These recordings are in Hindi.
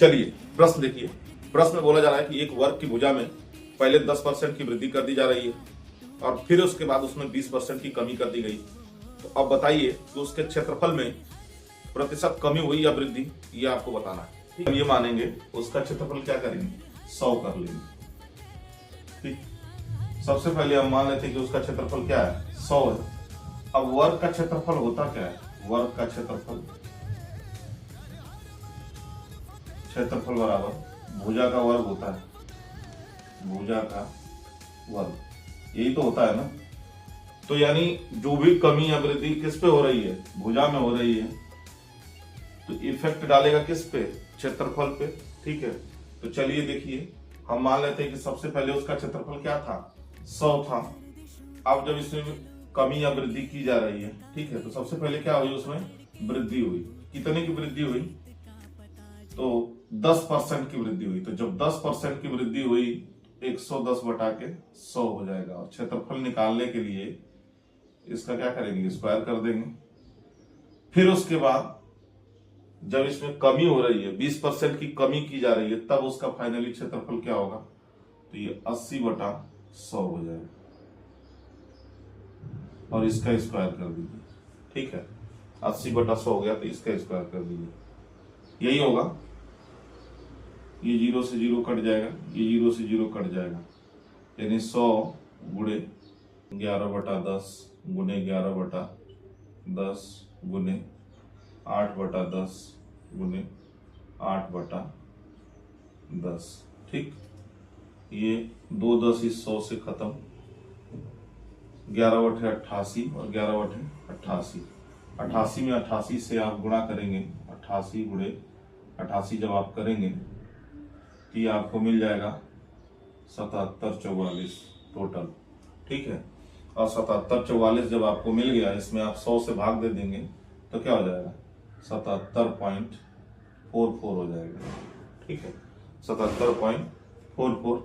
चलिए प्रश्न देखिए। प्रश्न में बोला जा रहा है कि एक वर्ग की भुजा में पहले 10% की वृद्धि कर दी जा रही है और फिर उसके बाद उसमें 20% की कमी कर दी गई। तो अब बताइए कि उसके क्षेत्रफल में प्रतिशत कमी हुई या वृद्धि, ये आपको बताना है। ठीक, हम ये मानेंगे उसका क्षेत्रफल क्या करेंगे, 100 कर लेंगे। ठीक, सबसे पहले हम मान लेते हैं कि उसका क्षेत्रफल क्या है, 100 है। अब वर्ग का क्षेत्रफल होता क्या है, वर्ग का क्षेत्रफल बराबर भुजा का वर्ग होता है, भुजा का वर्ग, यही तो होता है ना। तो यानी जो भी कमी या वृद्धि किस पे हो रही है, भुजा में हो रही है, तो इफेक्ट डालेगा किस पे, क्षेत्रफल पे। ठीक है, तो चलिए देखिए, हम मान लेते हैं कि सबसे पहले उसका क्षेत्रफल क्या था, 100 था। अब जब इसमें कमी या वृद्धि की जा रही है, ठीक है, तो सबसे पहले क्या हुई, उसमें वृद्धि हुई। कितने की वृद्धि हुई, तो 10% की वृद्धि हुई। तो जब 10% की वृद्धि हुई, 110 बटा के 100 हो जाएगा। और क्षेत्रफल निकालने के लिए इसका क्या करेंगे, स्क्वायर कर देंगे। फिर उसके बाद जब इसमें कमी हो रही है, 20% की कमी की जा रही है, तब उसका फाइनली क्षेत्रफल क्या होगा, तो ये 80 बटा 100 हो जाएगा। और इसका स्क्वायर कर दीजिए। ठीक है, 80 बटा 100 हो गया, तो इसका स्क्वायर कर दीजिए, यही होगा। ये 0 से 0 कट जाएगा, ये 0 से 0 कट जाएगा, यानी 100 गुणे 11 बटा 10 गुणे 11 बटा 10 गुणे 8 बटा 10 गुणे 8 बटा 10। ठीक, ये 2 10 इस 100 से खत्म, 11 बटे 88 और 11 बटे 88। 88 में 88 से आप गुणा करेंगे, 88 गुणे 88 जब आप करेंगे तो ये आपको मिल जाएगा 7744 टोटल। ठीक है, और 7744 जब आपको मिल गया, इसमें आप 100 से भाग दे देंगे तो क्या हो जाएगा, 77.44 हो जाएगा। ठीक है, 77.44।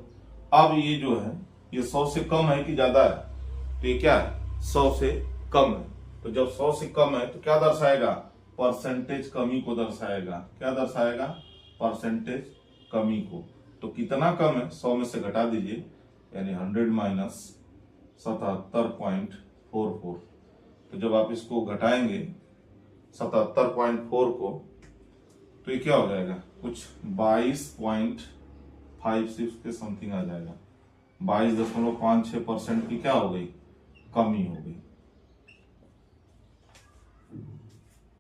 अब ये जो है, ये 100 से कम है कि ज्यादा है, तो ये क्या है, 100 से कम है। तो जब 100 से कम है तो क्या दर्शाएगा, परसेंटेज कमी को दर्शाएगा। क्या दर्शाएगा, परसेंटेज कमी को। तो कितना कम है, 100 में से घटा दीजिए, यानी 100 माइनस 77.44। तो जब आप इसको घटाएंगे 77.4 को, तो ये क्या हो जाएगा, कुछ 22.56 के समथिंग आ जाएगा। 22.56% की क्या हो गई, कमी हो गई।